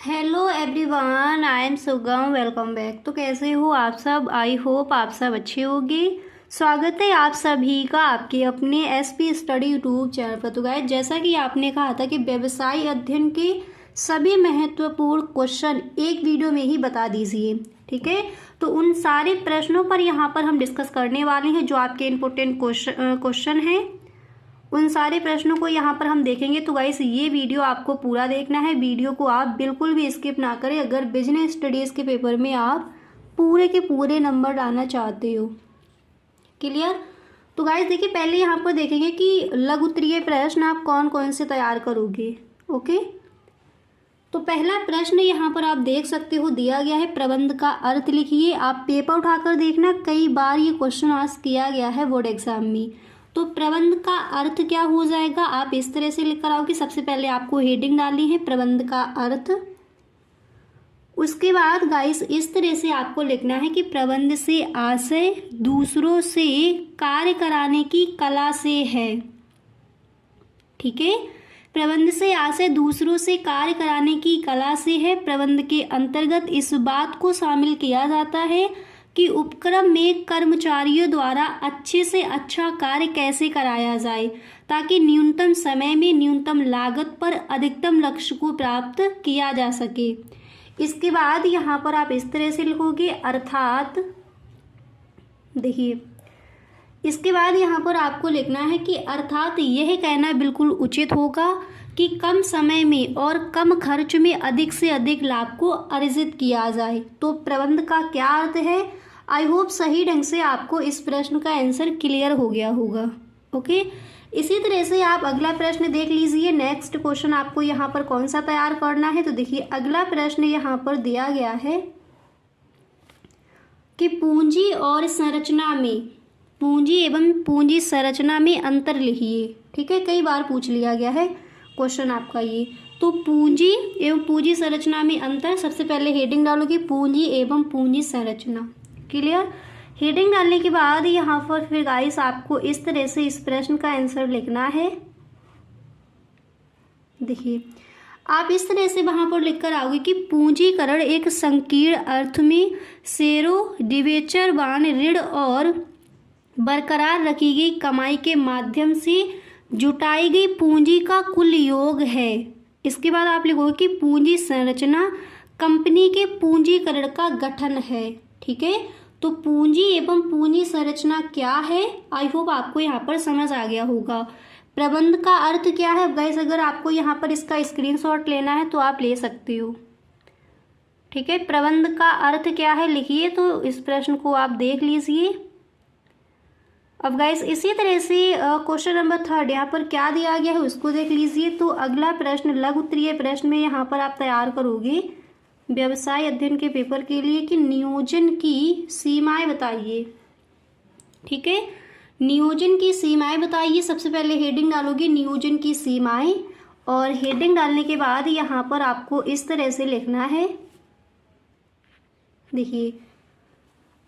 Hello everyone, I am सुगम। Welcome back. तो कैसे हो आप सब? आई होप आप सब अच्छे होंगे। स्वागत है आप सभी का आपके अपने एसपी स्टडी यूट्यूब चैनल पर। तो गाइस, जैसा कि आपने कहा था कि व्यवसाय अध्ययन के सभी महत्वपूर्ण क्वेश्चन एक वीडियो में ही बता दीजिए, ठीक है। तो उन सारे प्रश्नों पर यहाँ पर हम डिस्कस करने वाले हैं जो आपके इम्पोर्टेंट क्वेश्चन हैं। उन सारे प्रश्नों को यहाँ पर हम देखेंगे। तो गाइस, ये वीडियो आपको पूरा देखना है। वीडियो को आप बिल्कुल भी स्किप ना करें अगर बिजनेस स्टडीज़ के पेपर में आप पूरे के पूरे नंबर लाना चाहते हो। क्लियर? तो गाइस देखिए, पहले यहाँ पर देखेंगे कि लघु उत्तरीय प्रश्न आप कौन कौन से तैयार करोगे। ओके, तो पहला प्रश्न यहाँ पर आप देख सकते हो दिया गया है, प्रबंध का अर्थ लिखिए। आप पेपर उठाकर देखना, कई बार ये क्वेश्चन आस्क किया गया है बोर्ड एग्जाम में। तो प्रबंध का अर्थ क्या हो जाएगा, आप इस तरह से लिख कर आओ कि सबसे पहले आपको हेडिंग डालनी है प्रबंध का अर्थ। उसके बाद गाइस इस तरह से आपको लिखना है कि प्रबंध से आशय दूसरों से कार्य कराने की कला से है। ठीक है, प्रबंध से आशय दूसरों से कार्य कराने की कला से है। प्रबंध के अंतर्गत इस बात को शामिल किया जाता है कि उपक्रम में कर्मचारियों द्वारा अच्छे से अच्छा कार्य कैसे कराया जाए ताकि न्यूनतम समय में न्यूनतम लागत पर अधिकतम लक्ष्य को प्राप्त किया जा सके। इसके बाद यहाँ पर आप इस तरह से लिखोगे अर्थात, देखिए इसके बाद यहाँ पर आपको लिखना है कि अर्थात यह कहना बिल्कुल उचित होगा कि कम समय में और कम खर्च में अधिक से अधिक लाभ को अर्जित किया जाए। तो प्रबंध का क्या अर्थ है? आई होप सही ढंग से आपको इस प्रश्न का आंसर क्लियर हो गया होगा। ओके, इसी तरह से आप अगला प्रश्न देख लीजिए। नेक्स्ट क्वेश्चन आपको यहाँ पर कौन सा तैयार करना है? तो देखिए अगला प्रश्न यहाँ पर दिया गया है कि पूंजी और संरचना में, पूंजी एवं पूंजी संरचना में अंतर लिखिए। ठीक है, कई बार पूछ लिया गया है क्वेश्चन आपका ये। तो पूंजी एवं पूंजी संरचना में अंतर, सबसे पहले हेडिंग डालोगे पूंजी एवं पूंजी संरचना। क्लियर? हेडिंग डालने के बाद यहाँ पर फिर गाइस आपको इस तरह से इस प्रश्न का आंसर लिखना है। देखिए आप इस तरह से वहां पर लिखकर आओगे कि पूंजीकरण एक संकीर्ण अर्थ में शेयरों, डिबेंचर, ऋण और बरकरार रखी गई कमाई के माध्यम से जुटाई गई पूंजी का कुल योग है। इसके बाद आप लिखोगे कि पूंजी संरचना कंपनी के पूंजीकरण का गठन है। ठीक है, तो पूंजी एवं पूंजी संरचना क्या है, आई होप आपको यहाँ पर समझ आ गया होगा। प्रबंध का अर्थ क्या है गाइस, अगर आपको यहाँ पर इसका स्क्रीनशॉट लेना है तो आप ले सकते हो। ठीक है, प्रबंध का अर्थ क्या है लिखिए। तो इस प्रश्न को आप देख लीजिए। अब गाइस इसी तरह से क्वेश्चन नंबर 3 यहाँ पर क्या दिया गया है उसको देख लीजिए। तो अगला प्रश्न लघु उत्तरीय प्रश्न में यहाँ पर आप तैयार करोगे व्यवसाय अध्ययन के पेपर के लिए कि नियोजन की सीमाएं बताइए। ठीक है, नियोजन की सीमाएं बताइए। सबसे पहले हेडिंग डालोगे नियोजन की सीमाएं, और हेडिंग डालने के बाद यहाँ पर आपको इस तरह से लिखना है। देखिए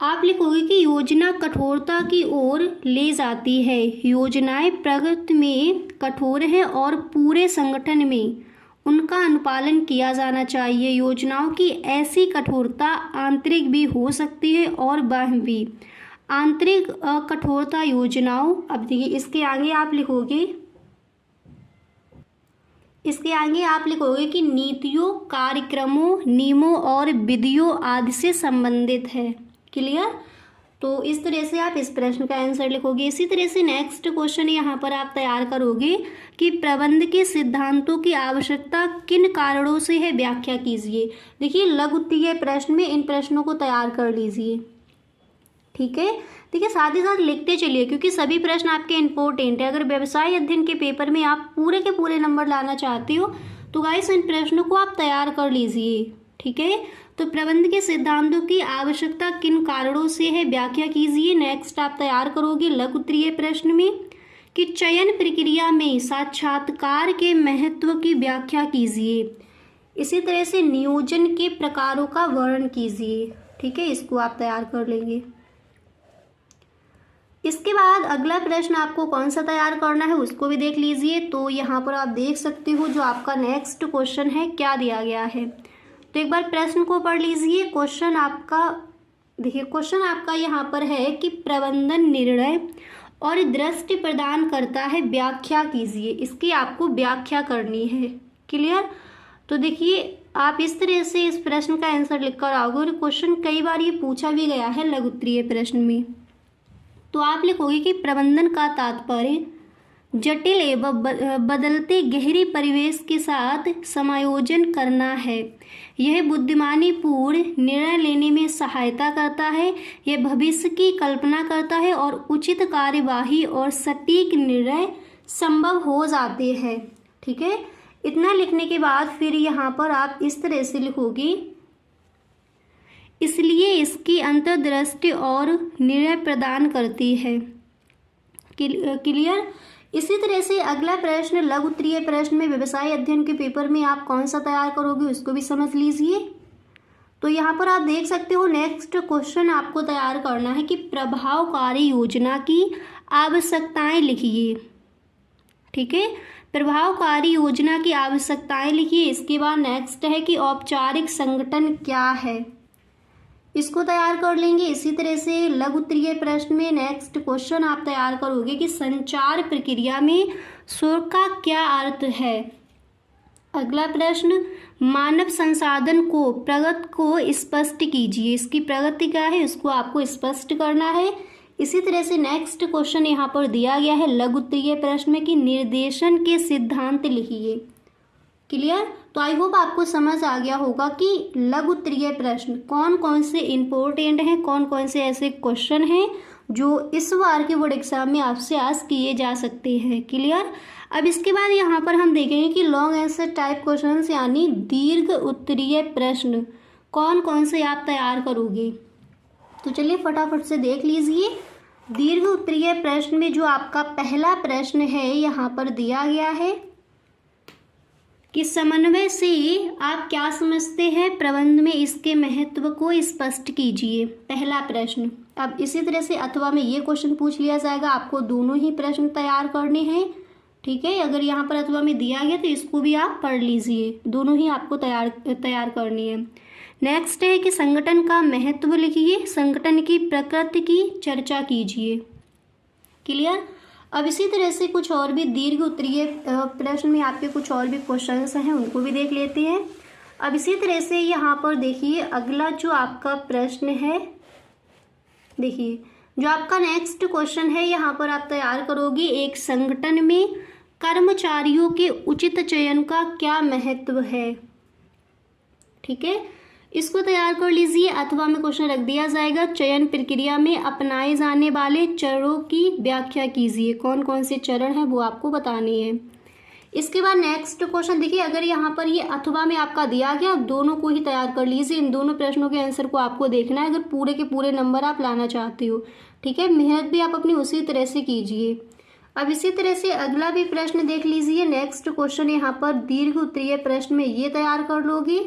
आप लिखोगे कि योजना कठोरता की ओर ले जाती है। योजनाएं प्रकृति में कठोर है और पूरे संगठन में उनका अनुपालन किया जाना चाहिए। योजनाओं की ऐसी कठोरता आंतरिक भी हो सकती है और बाह्य भी। आंतरिक कठोरता योजनाओं, अब देखिए इसके आगे आप लिखोगे कि नीतियों, कार्यक्रमों, नियमों और विधियों आदि से संबंधित है। क्लियर? तो इस तरह से आप इस प्रश्न का आंसर लिखोगे। इसी तरह से नेक्स्ट क्वेश्चन यहाँ पर आप तैयार करोगे कि प्रबंध के सिद्धांतों की आवश्यकता किन कारणों से है, व्याख्या कीजिए। देखिए लघु उत्तरीय प्रश्न में इन प्रश्नों को तैयार कर लीजिए। ठीक है, देखिए साथ ही साथ लिखते चलिए क्योंकि सभी प्रश्न आपके इंपॉर्टेंट है। अगर व्यवसाय अध्ययन के पेपर में आप पूरे के पूरे नंबर लाना चाहते हो तो गाइस इन प्रश्नों को आप तैयार कर लीजिए। ठीक है, तो प्रबंध के सिद्धांतों की आवश्यकता किन कारणों से है, व्याख्या कीजिए। नेक्स्ट आप तैयार करोगे लघु उत्तरीय प्रश्न में कि चयन प्रक्रिया में साक्षात्कार के महत्व की व्याख्या कीजिए। इसी तरह से नियोजन के प्रकारों का वर्णन कीजिए। ठीक है, इसको आप तैयार कर लेंगे। इसके बाद अगला प्रश्न आपको कौन सा तैयार करना है उसको भी देख लीजिए। तो यहाँ पर आप देख सकते हो जो आपका नेक्स्ट क्वेश्चन है क्या दिया गया है। तो एक बार प्रश्न को पढ़ लीजिए। क्वेश्चन आपका देखिए, क्वेश्चन आपका यहाँ पर है कि प्रबंधन निर्णय और दृष्टि प्रदान करता है, व्याख्या कीजिए। इसकी आपको व्याख्या करनी है। क्लियर? तो देखिए, आप इस तरह से इस प्रश्न का आंसर लिखकर आओगे और क्वेश्चन कई बार ये पूछा भी गया है लघु उत्तरीय प्रश्न में। तो आप लिखोगे कि प्रबंधन का तात्पर्य जटिल एवं बदलते गहरी परिवेश के साथ समायोजन करना है। यह बुद्धिमानी पूर्ण निर्णय लेने में सहायता करता है। यह भविष्य की कल्पना करता है और उचित कार्यवाही और सटीक निर्णय संभव हो जाते हैं। ठीक है, इतना लिखने के बाद फिर यहाँ पर आप इस तरह से लिखोगे, इसलिए इसकी अंतर्दृष्टि और निर्णय प्रदान करती है। क्लियर? इसी तरह से अगला प्रश्न लघु उत्तरीय प्रश्न में व्यवसाय अध्ययन के पेपर में आप कौन सा तैयार करोगे उसको भी समझ लीजिए। तो यहाँ पर आप देख सकते हो, नेक्स्ट क्वेश्चन आपको तैयार करना है कि प्रभावकारी योजना की आवश्यकताएं लिखिए। ठीक है, प्रभावकारी योजना की आवश्यकताएं लिखिए। इसके बाद नेक्स्ट है कि औपचारिक संगठन क्या है, इसको तैयार कर लेंगे। इसी तरह से लघु उत्तरीय प्रश्न में नेक्स्ट क्वेश्चन आप तैयार करोगे कि संचार प्रक्रिया में स्वर का क्या अर्थ है। अगला प्रश्न, मानव संसाधन को प्रगति को स्पष्ट कीजिए। इसकी प्रगति क्या है, इसको आपको स्पष्ट करना है। इसी तरह से नेक्स्ट क्वेश्चन यहाँ पर दिया गया है लघु उत्तरीय प्रश्न में कि निर्देशन के सिद्धांत लिखिए। क्लियर? तो आई होप आपको समझ आ गया होगा कि लघु उत्तरीय प्रश्न कौन कौन से इम्पोर्टेंट हैं, कौन कौन से ऐसे क्वेश्चन हैं जो इस बार के बोर्ड एग्जाम में आपसे आस्क किए जा सकते हैं। क्लियर? अब इसके बाद यहाँ पर हम देखेंगे कि लॉन्ग आंसर टाइप क्वेश्चन यानी दीर्घ उत्तरीय प्रश्न कौन कौन से आप तैयार करोगे। तो चलिए फटाफट से देख लीजिए। दीर्घ उत्तरीय प्रश्न में जो आपका पहला प्रश्न है यहाँ पर दिया गया है कि समन्वय से आप क्या समझते हैं, प्रबंध में इसके महत्व को स्पष्ट कीजिए। पहला प्रश्न। अब इसी तरह से अथवा में ये क्वेश्चन पूछ लिया जाएगा, आपको दोनों ही प्रश्न तैयार करने हैं। ठीक है, अगर यहाँ पर अथवा में दिया गया तो इसको भी आप पढ़ लीजिए, दोनों ही आपको तैयार करनी है। नेक्स्ट है कि संगठन का महत्व लिखिए, संगठन की प्रकृति की चर्चा कीजिए। क्लियर? अब इसी तरह से कुछ और भी दीर्घ उत्तरीय प्रश्न में आपके कुछ और भी क्वेश्चंस हैं, उनको भी देख लेते हैं। अब इसी तरह से यहाँ पर देखिए अगला जो आपका प्रश्न है, देखिए जो आपका नेक्स्ट क्वेश्चन है यहाँ पर आप तैयार करोगे, एक संगठन में कर्मचारियों के उचित चयन का क्या महत्व है। ठीक है, इसको तैयार कर लीजिए। अथवा में क्वेश्चन रख दिया जाएगा, चयन प्रक्रिया में अपनाए जाने वाले चरणों की व्याख्या कीजिए। कौन कौन से चरण हैं वो आपको बतानी है। इसके बाद नेक्स्ट क्वेश्चन देखिए, अगर यहाँ पर ये अथवा में आपका दिया गया, दोनों को ही तैयार कर लीजिए। इन दोनों प्रश्नों के आंसर को आपको देखना है अगर पूरे के पूरे नंबर आप लाना चाहते हो। ठीक है, मेहनत भी आप अपनी उसी तरह से कीजिए। अब इसी तरह से अगला भी प्रश्न देख लीजिए। नेक्स्ट क्वेश्चन यहाँ पर दीर्घ उत्तरीय प्रश्न में ये तैयार कर लोगे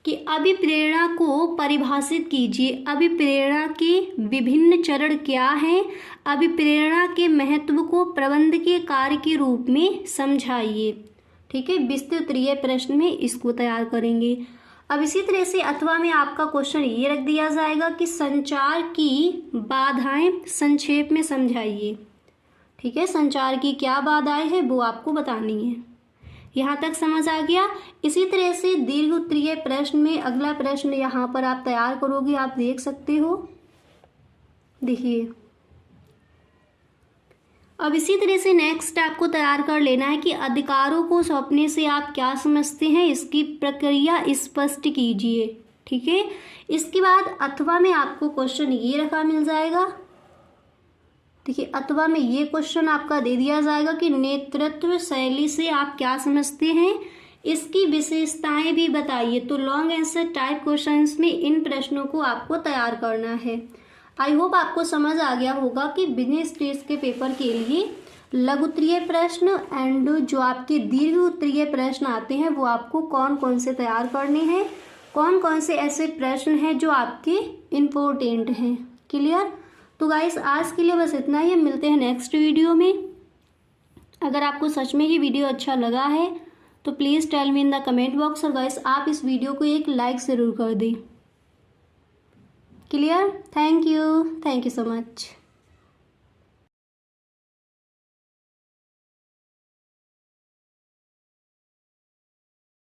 कि अभिप्रेरणा को परिभाषित कीजिए। अभिप्रेरणा के विभिन्न चरण क्या हैं, अभिप्रेरणा के महत्व को प्रबंध के कार्य के रूप में समझाइए। ठीक है, विस्तृत उत्तरीय प्रश्न में इसको तैयार करेंगे। अब इसी तरह से अथवा में आपका क्वेश्चन ये रख दिया जाएगा कि संचार की बाधाएं संक्षेप में समझाइए। ठीक है, संचार की क्या बाधाएं हैं वो आपको बतानी है। यहाँ तक समझ आ गया। इसी तरह से दीर्घ उत्तरीय प्रश्न में अगला प्रश्न यहाँ पर आप तैयार करोगे, आप देख सकते हो। देखिए अब इसी तरह से नेक्स्ट आपको तैयार कर लेना है कि अधिकारों को सौंपने से आप क्या समझते हैं, इसकी प्रक्रिया स्पष्ट कीजिए। ठीक है, इसके बाद अथवा में आपको क्वेश्चन ये रखा मिल जाएगा। देखिए अथवा में ये क्वेश्चन आपका दे दिया जाएगा कि नेतृत्व शैली से आप क्या समझते हैं, इसकी विशेषताएं भी बताइए। तो लॉन्ग आंसर टाइप क्वेश्चंस में इन प्रश्नों को आपको तैयार करना है। आई होप आपको समझ आ गया होगा कि बिजनेस स्टेज के पेपर के लिए लघु उत्तरीय प्रश्न एंड जो आपके दीर्घ उत्तरीय प्रश्न आते हैं वो आपको कौन कौन से तैयार करने हैं, कौन कौन से ऐसे प्रश्न हैं जो आपके इम्पोर्टेंट हैं। क्लियर? तो गाइस आज के लिए बस इतना ही, हम मिलते हैं नेक्स्ट वीडियो में। अगर आपको सच में ये वीडियो अच्छा लगा है तो please tell me in the comment box. और गाइस आप इस वीडियो को एक लाइक ज़रूर कर दें। Clear? Thank you so much.